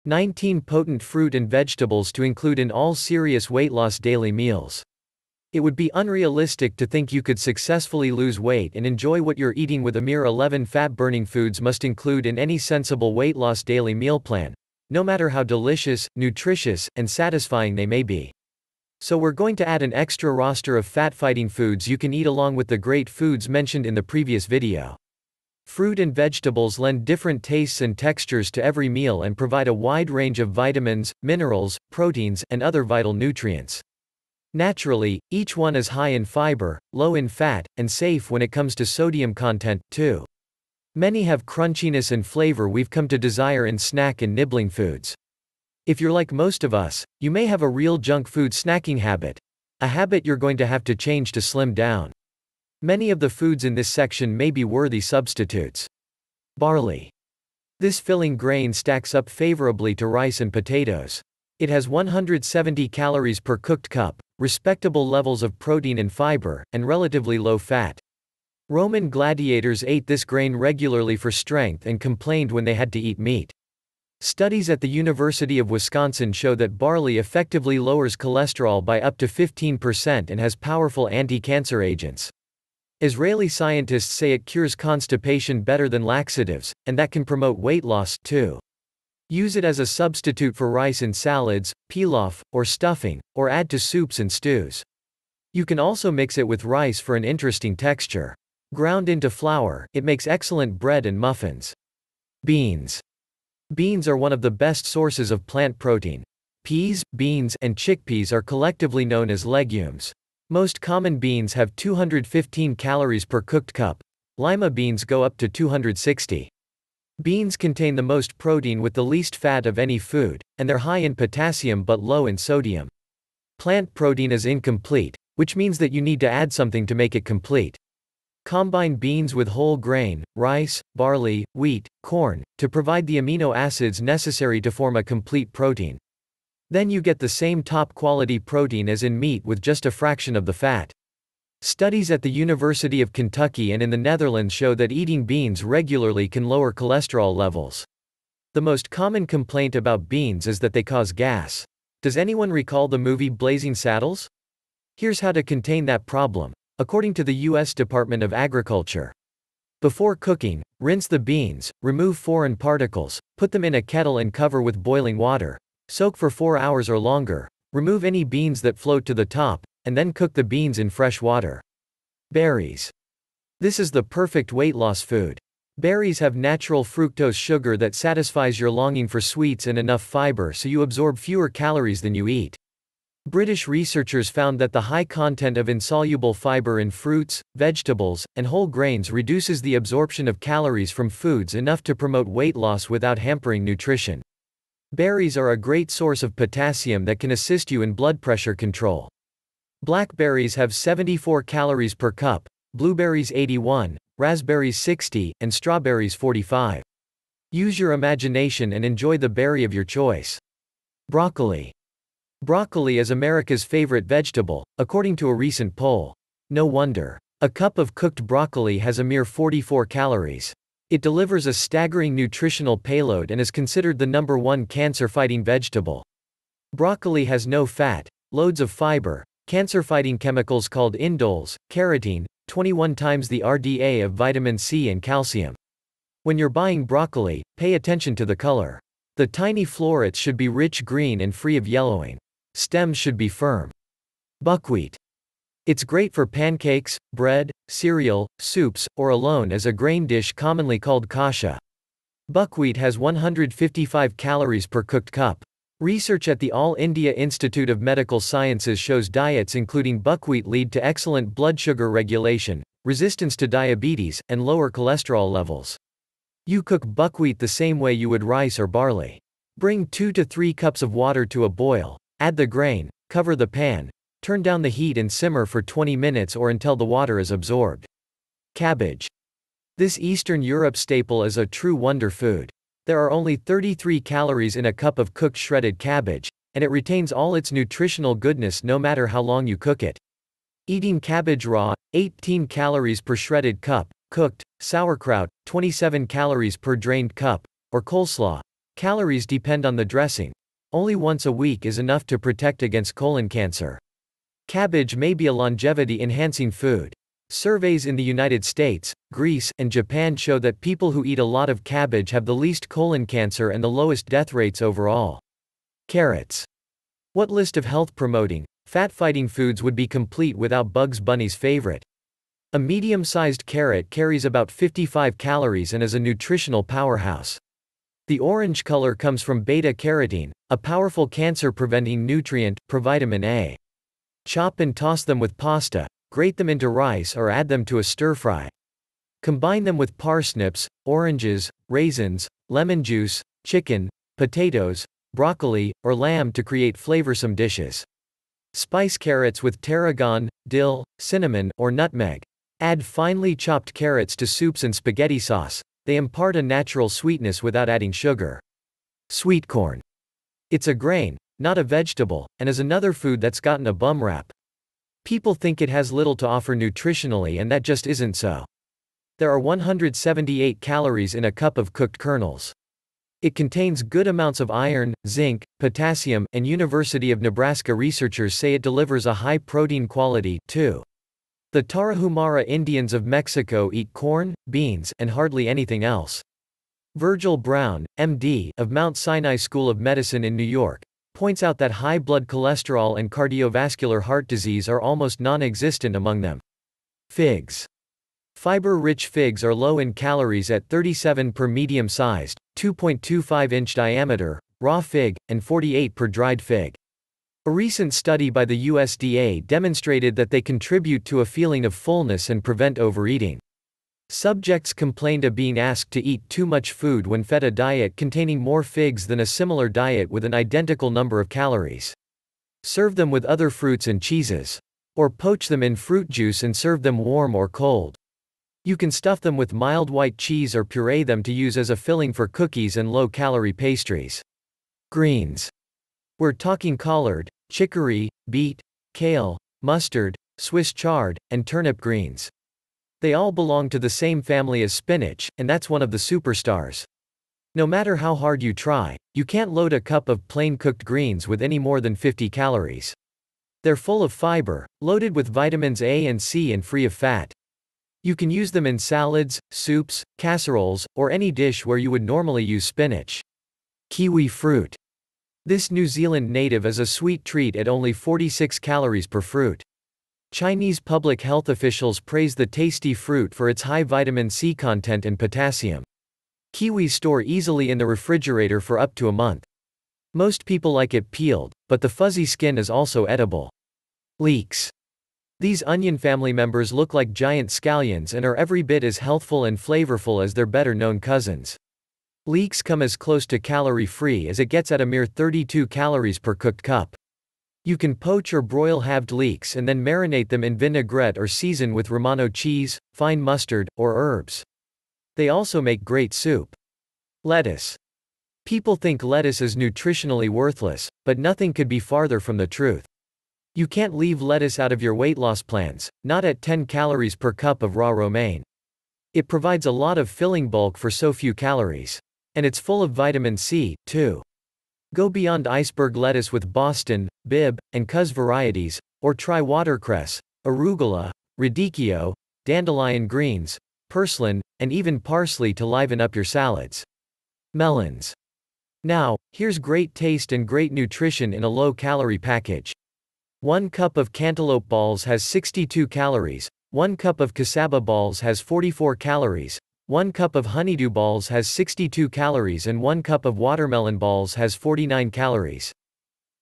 19 potent fruit and vegetables to include in all serious weight loss daily meals. It would be unrealistic to think you could successfully lose weight and enjoy what you're eating with a mere 11 fat-burning foods must include in any sensible weight loss daily meal plan, no matter how delicious, nutritious, and satisfying they may be. So we're going to add an extra roster of fat-fighting foods you can eat along with the great foods mentioned in the previous video. Fruit and vegetables lend different tastes and textures to every meal and provide a wide range of vitamins, minerals, proteins, and other vital nutrients. Naturally, each one is high in fiber, low in fat, and safe when it comes to sodium content, too. Many have crunchiness and flavor we've come to desire in snack and nibbling foods. If you're like most of us, you may have a real junk food snacking habit, a habit you're going to have to change to slim down. Many of the foods in this section may be worthy substitutes. Barley. This filling grain stacks up favorably to rice and potatoes. It has 170 calories per cooked cup, respectable levels of protein and fiber, and relatively low fat. Roman gladiators ate this grain regularly for strength and complained when they had to eat meat. Studies at the University of Wisconsin show that barley effectively lowers cholesterol by up to 15% and has powerful anti-cancer agents. Israeli scientists say it cures constipation better than laxatives, and that can promote weight loss, too. Use it as a substitute for rice in salads, pilaf, or stuffing, or add to soups and stews. You can also mix it with rice for an interesting texture. Ground into flour, it makes excellent bread and muffins. Beans. Beans are one of the best sources of plant protein. Peas, beans, and chickpeas are collectively known as legumes. Most common beans have 215 calories per cooked cup. Lima beans go up to 260. Beans contain the most protein with the least fat of any food, and they're high in potassium but low in sodium. Plant protein is incomplete, which means that you need to add something to make it complete. Combine beans with whole grain, rice, barley, wheat, corn, to provide the amino acids necessary to form a complete protein. Then you get the same top-quality protein as in meat with just a fraction of the fat. Studies at the University of Kentucky and in the Netherlands show that eating beans regularly can lower cholesterol levels. The most common complaint about beans is that they cause gas. Does anyone recall the movie Blazing Saddles? Here's how to contain that problem, according to the U.S. Department of Agriculture. Before cooking, rinse the beans, remove foreign particles, put them in a kettle and cover with boiling water. Soak for 4 hours or longer. Remove any beans that float to the top, and then cook the beans in fresh water. Berries. This is the perfect weight loss food. Berries have natural fructose sugar that satisfies your longing for sweets and enough fiber so you absorb fewer calories than you eat. British researchers found that the high content of insoluble fiber in fruits, vegetables, and whole grains reduces the absorption of calories from foods enough to promote weight loss without hampering nutrition. Berries are a great source of potassium that can assist you in blood pressure control. Blackberries have 74 calories per cup, blueberries 81, raspberries 60, and strawberries 45. Use your imagination and enjoy the berry of your choice. Broccoli. Broccoli is America's favorite vegetable, according to a recent poll. No wonder. A cup of cooked broccoli has a mere 44 calories. It delivers a staggering nutritional payload and is considered the #1 cancer-fighting vegetable. Broccoli has no fat, loads of fiber, cancer-fighting chemicals called indoles, carotene, 21 times the RDA of vitamin C and calcium. When you're buying broccoli, pay attention to the color. The tiny florets should be rich green and free of yellowing. Stems should be firm. Buckwheat. It's great for pancakes, bread, cereal, soups, or alone as a grain dish commonly called kasha. Buckwheat has 155 calories per cooked cup. Research at the All India Institute of Medical Sciences shows diets including buckwheat lead to excellent blood sugar regulation, resistance to diabetes, and lower cholesterol levels. You cook buckwheat the same way you would rice or barley. Bring 2 to 3 cups of water to a boil, add the grain, cover the pan, turn down the heat and simmer for 20 minutes or until the water is absorbed. Cabbage. This Eastern Europe staple is a true wonder food. There are only 33 calories in a cup of cooked shredded cabbage, and it retains all its nutritional goodness no matter how long you cook it. Eating cabbage raw, 18 calories per shredded cup, cooked, sauerkraut, 27 calories per drained cup, or coleslaw, Calories depend on the dressing. Only once a week is enough to protect against colon cancer. Cabbage may be a longevity-enhancing food. Surveys in the United States, Greece, and Japan show that people who eat a lot of cabbage have the least colon cancer and the lowest death rates overall. Carrots. What list of health-promoting, fat-fighting foods would be complete without Bugs Bunny's favorite? A medium-sized carrot carries about 55 calories and is a nutritional powerhouse. The orange color comes from beta-carotene, a powerful cancer-preventing nutrient, provitamin A. Chop and toss them with pasta, grate them into rice or add them to a stir-fry. Combine them with parsnips, oranges, raisins, lemon juice, chicken, potatoes, broccoli, or lamb to create flavorsome dishes. Spice carrots with tarragon, dill, cinnamon, or nutmeg. Add finely chopped carrots to soups and spaghetti sauce. They impart a natural sweetness without adding sugar. Sweet corn. It's a grain, not a vegetable, and is another food that's gotten a bum rap. People think it has little to offer nutritionally, and that just isn't so. There are 178 calories in a cup of cooked kernels. It contains good amounts of iron, zinc, potassium, and University of Nebraska researchers say it delivers a high protein quality, too. The Tarahumara Indians of Mexico eat corn, beans, and hardly anything else. Virgil Brown, MD, of Mount Sinai School of Medicine in New York, points out that high blood cholesterol and cardiovascular heart disease are almost non-existent among them. Figs. Fiber-rich figs are low in calories at 37 per medium-sized, 2.25-inch diameter, raw fig, and 48 per dried fig. A recent study by the USDA demonstrated that they contribute to a feeling of fullness and prevent overeating. Subjects complained of being asked to eat too much food when fed a diet containing more figs than a similar diet with an identical number of calories. Serve them with other fruits and cheeses. Or poach them in fruit juice and serve them warm or cold. You can stuff them with mild white cheese or puree them to use as a filling for cookies and low-calorie pastries. Greens. We're talking collard, chicory, beet, kale, mustard, Swiss chard, and turnip greens. They all belong to the same family as spinach, and that's one of the superstars. No matter how hard you try, you can't load a cup of plain cooked greens with any more than 50 calories. They're full of fiber, loaded with vitamins A and C, and free of fat. You can use them in salads, soups, casseroles, or any dish where you would normally use spinach. Kiwi fruit. This New Zealand native is a sweet treat at only 46 calories per fruit. Chinese public health officials praise the tasty fruit for its high vitamin C content and potassium. Kiwis store easily in the refrigerator for up to a month. Most people like it peeled, but the fuzzy skin is also edible. Leeks. These onion family members look like giant scallions and are every bit as healthful and flavorful as their better-known cousins. Leeks come as close to calorie-free as it gets at a mere 32 calories per cooked cup. You can poach or broil halved leeks and then marinate them in vinaigrette or season with Romano cheese, fine mustard, or herbs. They also make great soup. Lettuce. People think lettuce is nutritionally worthless, but nothing could be farther from the truth. You can't leave lettuce out of your weight loss plans, not at 10 calories per cup of raw romaine. It provides a lot of filling bulk for so few calories. And it's full of vitamin C, too. Go beyond iceberg lettuce with Boston, Bibb, and Cuz varieties, or try watercress, arugula, radicchio, dandelion greens, purslane, and even parsley to liven up your salads. Melons. Now, here's great taste and great nutrition in a low-calorie package. 1 cup of cantaloupe balls has 62 calories, 1 cup of cassava balls has 44 calories, 1 cup of honeydew balls has 62 calories, and 1 cup of watermelon balls has 49 calories.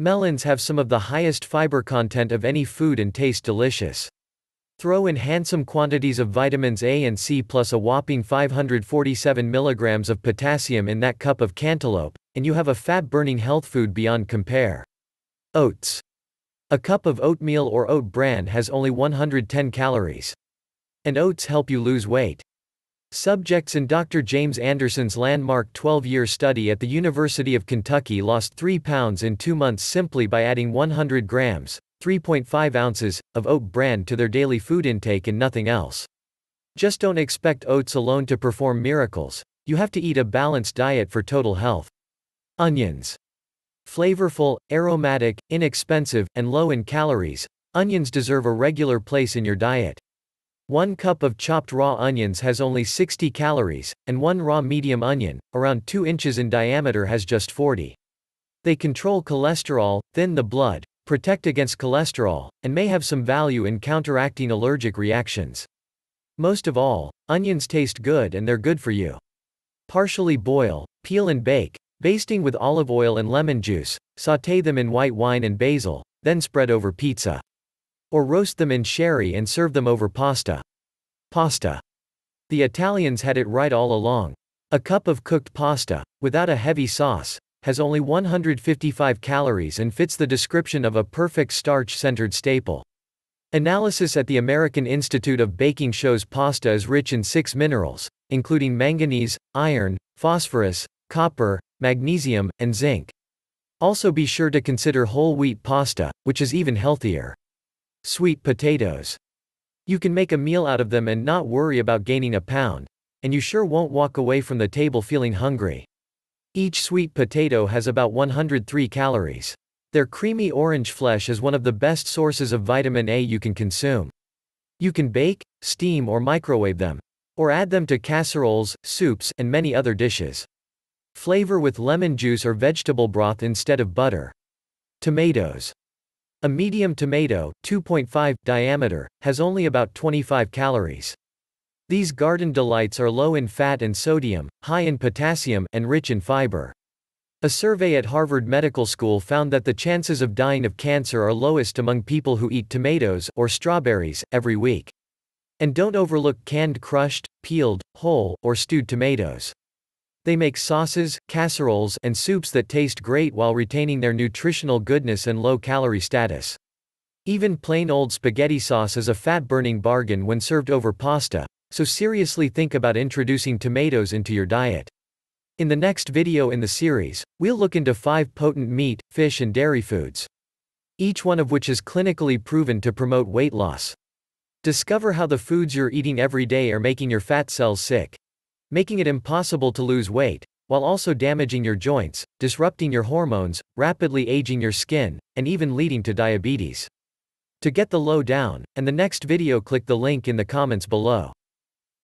Melons have some of the highest fiber content of any food and taste delicious. Throw in handsome quantities of vitamins A and C plus a whopping 547 milligrams of potassium in that cup of cantaloupe, and you have a fat-burning health food beyond compare. Oats. A cup of oatmeal or oat bran has only 110 calories. And oats help you lose weight. Subjects in Dr. James Anderson's landmark 12-year study at the University of Kentucky lost 3 pounds in 2 months simply by adding 100 grams, 3.5 ounces, of oat bran to their daily food intake and nothing else. Just don't expect oats alone to perform miracles. You have to eat a balanced diet for total health. Onions. Flavorful, aromatic, inexpensive, and low in calories, onions deserve a regular place in your diet. 1 cup of chopped raw onions has only 60 calories, and 1 raw medium onion, around 2 inches in diameter, has just 40. They control cholesterol, thin the blood, protect against cholesterol, and may have some value in counteracting allergic reactions. Most of all, onions taste good and they're good for you. Partially boil, peel and bake, basting with olive oil and lemon juice, sauté them in white wine and basil, then spread over pizza. Or roast them in sherry and serve them over pasta. Pasta. The Italians had it right all along. A cup of cooked pasta, without a heavy sauce, has only 155 calories and fits the description of a perfect starch-centered staple. Analysis at the American Institute of Baking shows pasta is rich in 6 minerals, including manganese, iron, phosphorus, copper, magnesium, and zinc. Also be sure to consider whole wheat pasta, which is even healthier. Sweet potatoes. You can make a meal out of them and not worry about gaining a pound, and you sure won't walk away from the table feeling hungry. Each sweet potato has about 103 calories. Their creamy orange flesh is one of the best sources of vitamin A you can consume. You can bake, steam or microwave them, or add them to casseroles, soups, and many other dishes. Flavor with lemon juice or vegetable broth instead of butter. Tomatoes. A medium tomato, 2.5 diameter, has only about 25 calories. These garden delights are low in fat and sodium, high in potassium, and rich in fiber. A survey at Harvard Medical School found that the chances of dying of cancer are lowest among people who eat tomatoes or strawberries every week. And don't overlook canned, crushed, peeled, whole, or stewed tomatoes. They make sauces, casseroles, and soups that taste great while retaining their nutritional goodness and low-calorie status. Even plain old spaghetti sauce is a fat-burning bargain when served over pasta, so seriously think about introducing tomatoes into your diet. In the next video in the series, we'll look into 5 potent meat, fish and dairy foods, each one of which is clinically proven to promote weight loss. Discover how the foods you're eating every day are making your fat cells sick, making it impossible to lose weight, while also damaging your joints, disrupting your hormones, rapidly aging your skin, and even leading to diabetes. To get the lowdown, and the next video, click the link in the comments below.